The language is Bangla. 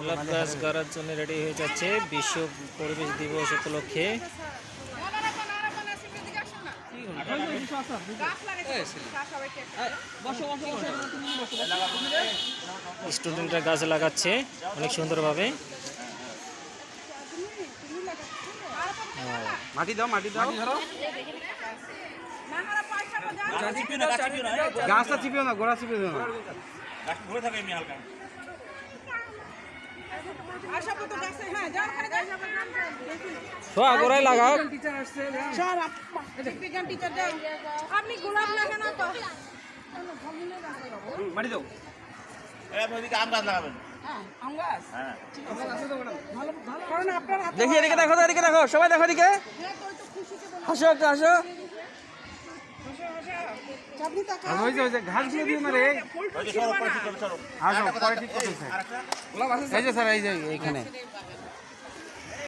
গোলাপ গাছ গাড়ার জন্য রেডি হয়ে যাচ্ছে বিশ্ব পরিবেশ দিবস উপলক্ষে। স্টুডেন্টরা গাছ লাগাচ্ছে অনেক সুন্দরভাবে। মাটি দাও, মাটি দাও, গাছটা চিপিও না, গোড়া চিপিও না। গোড়ায় লাগাও। আপনি গোলাপ লাগানো তো মাটি দাও। আম গাছ লাগাবেন। দেখি এদিকে দেখো, এদিকে দেখো, সবাই দেখো, এদিকে হাসো, একটু হাসো। ঘাসগুলো দিও না রে। হাসো, পরে ঠিক করতেছে। এই যে স্যার, এই যে এইখানে